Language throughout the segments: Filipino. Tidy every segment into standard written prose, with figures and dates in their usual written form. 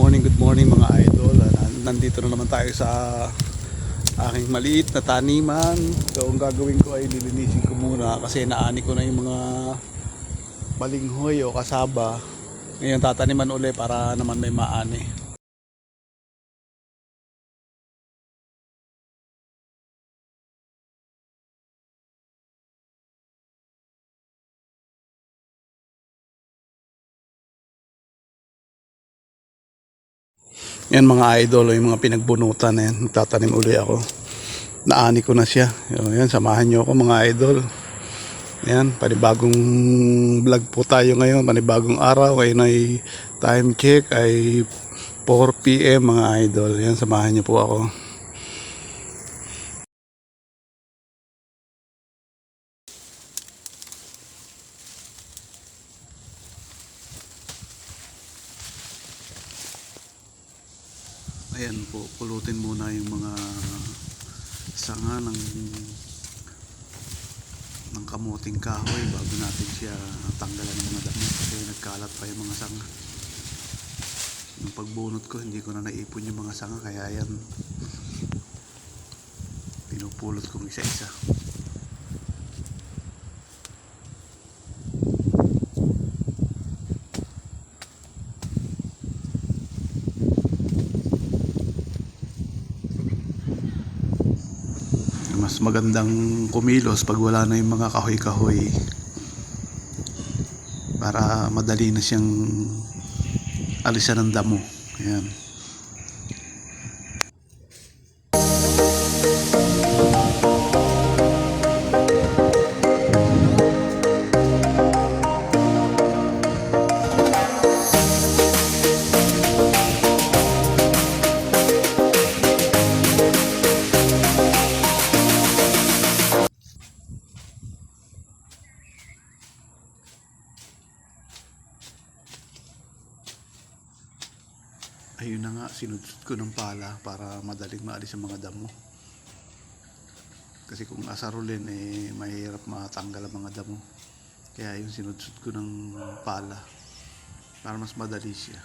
good morning mga idol. Nandito na naman tayo sa aking maliit na taniman. So ang gagawin ko ay lilinisin ko muna kasi naani ko na yung mga balinghoy o kasaba. Ngayon tataniman uli para naman may maani. Yan mga idol, yung mga pinagbunutan na yan. Magtatanim uli ako. Naani ko na siya. Yan, samahan nyo ako mga idol. Yan, panibagong vlog po tayo ngayon. Panibagong araw. Ngayon ay time check ay 4 PM mga idol. Yan, samahan nyo po ako. Ayan po, pulutin muna yung mga sanga ng kamuting kahoy bago natin siya tanggalan ng mga dami kasi nagkalat pa yung mga sanga. Nung pagbunot ko hindi ko na naipon yung mga sanga kaya yan pinupulot kong isa-isa. Mas magandang kumilos pag wala na yung mga kahoy-kahoy para madali na siyang alisan ng damo. Ayan. Ayun na nga, sinudsud ko ng pala para madaling maalis ang mga damo. Kasi kung asarulin, mahirap matanggal ang mga damo. Kaya yung sinudsud ko ng pala para mas madali siya.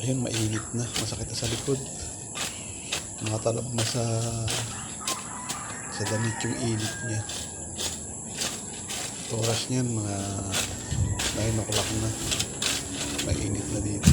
Ayun, mainit na, masakit na sa likod. Nakatalab na sa damit yung init niya. Oras niyan mga 9 o'clock na. Mainit na dito.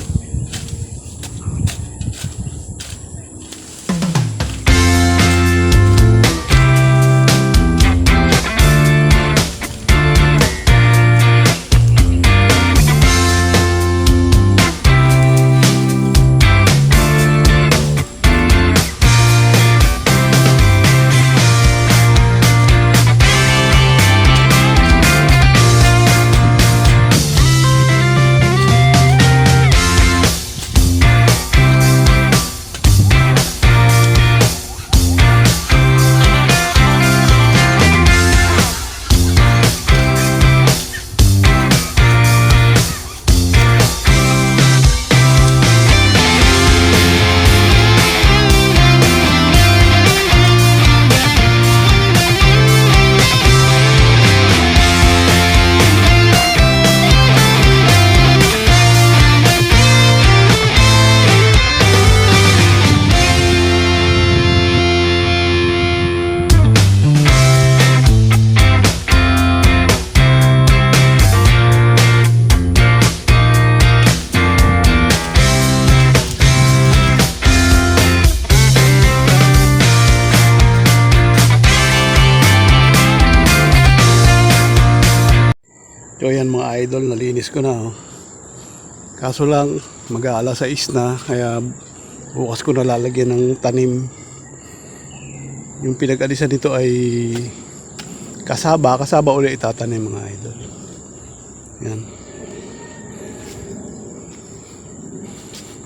So yan mga idol, nalinis ko na. Oh. Kaso lang, mag-aalas 6 na, kaya bukas ko na lalagyan ng tanim. Yung pinag-alisan nito ay kasaba ulit itatanim mga idol. Yan.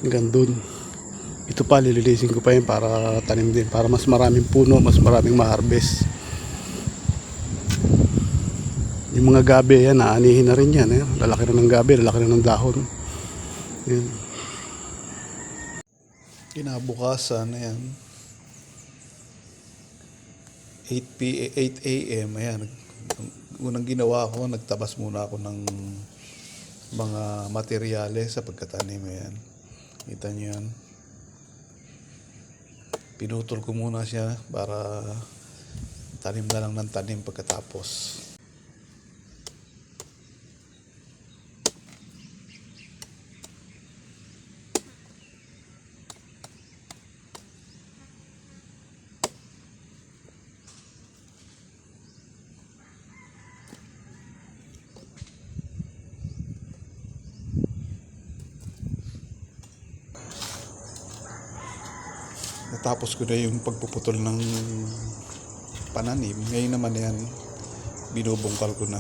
Hanggang dun. Ito pa, lililisin ko pa yun para tanim din. Para mas maraming puno, mas maraming ma-harvest. Yung mga gabi yan, naanihin na rin yan. Eh. Lalaki na ng gabi, lalaki na ng dahon. Yan. Kinabukasan, ayan. 8 a.m. Ayan. Unang ginawa ko, nagtabas muna ako ng mga materyales sa pagkatanim. Ayan. Kita nyo yan. Pinutol ko muna siya para tanim na lang ng tanim pagkatapos. Natapos ko na yung pagpuputol ng pananim. Ngayon naman yan, binubungkal ko na.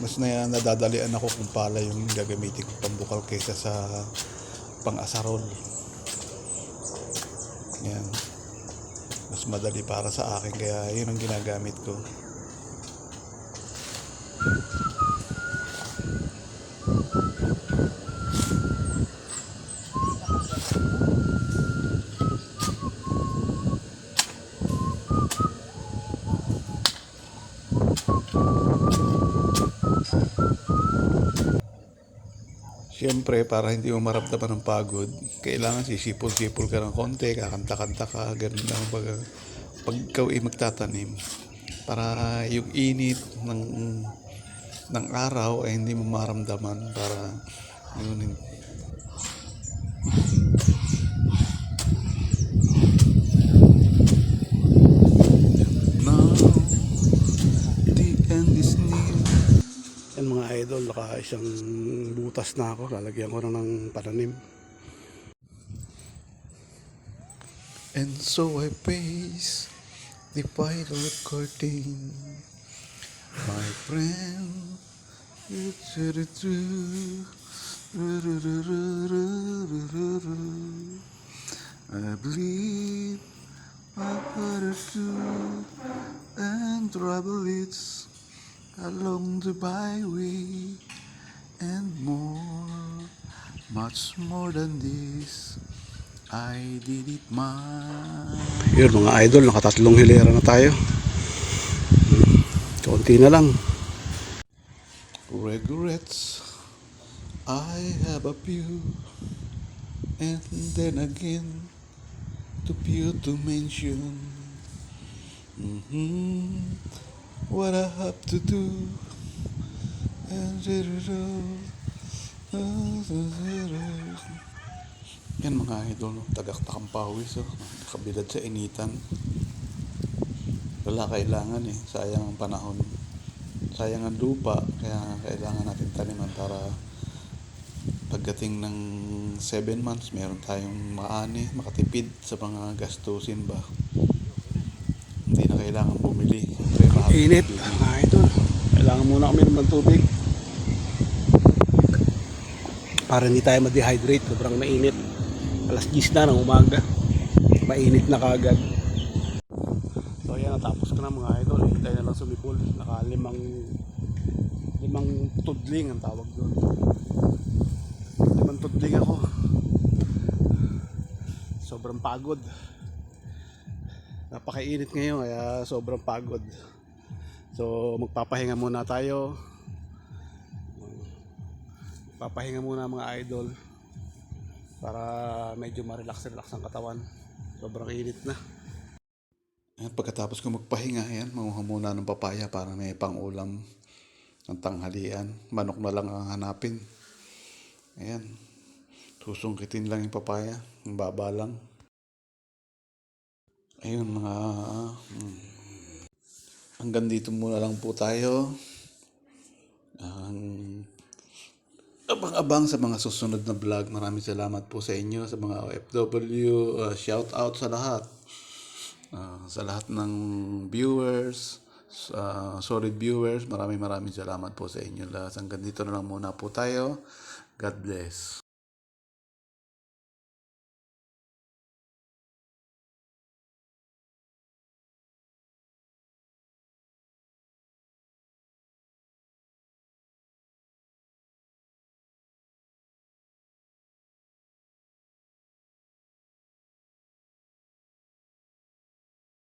Mas nadadalian ako kung pala yung gagamitin ko pambukal kaysa sa pang-asarol. Yan. Mas madali para sa akin, kaya yun ang ginagamit ko. Siyempre, para hindi mo maramdaman ng pagod, kailangan sisipol-sipol ka ng konti, kakanta-kanta ka, ganun lang pag ikaw ay magtatanim. Para yung init ng araw ay hindi mo maramdaman, para yun. Now, the end is near. Yan mga idol, naka isang butas na ako. Lalagyan ko na ng pananim. And so I face the final curtain, my friend. I believe my heart too, and trouble it's along the byway, and more, much more than this, I did it mine. Yun mga idol, nakatatlong hilera na tayo. Konti na lang. Regrets, I have a few, and then again, too few to mention. What I have to do, and yan mga idol, tagaktakang pawis, nakabilad sa initan. Wala kailangan eh, sayang ang panahon, sayang ang lupa, kaya kailangan natin taniman para pagdating ng 7 months meron tayong maani, makatipid sa mga gastusin ba. Hindi na kailangan bumili. Init mga idol, kailangan muna kami ng tubig para hindi tayo ma-dehydrate. Sobrang mainit. Alas 10 na ng umaga, mainit na kagad. So ayan, natapos ko na mga idol. Hintay na lang sumibol. Naka limang tudling ang tawag doon. 5 tudling ako. Sobrang pagod. Napakainit ngayon kaya sobrang pagod. So magpapahinga muna tayo. Papahinga muna mga idol para medyo ma-relax ang katawan. Sobrang init na. At pagkatapos ko magpahinga, yan, manguha muna ng papaya para may pang-ulam ng tanghalian. Manok na lang ang hanapin. Ayan. Susungkitin lang yung papaya. Ang baba lang. Ayun mga hanggang dito muna lang po tayo. Ang abang-abang sa mga susunod na vlog. Maraming salamat po sa inyo, sa mga OFW. Shout out sa lahat. Sa lahat ng viewers, solid viewers. Maraming salamat po sa inyo lahat. Hanggang dito na lang muna po tayo. God bless.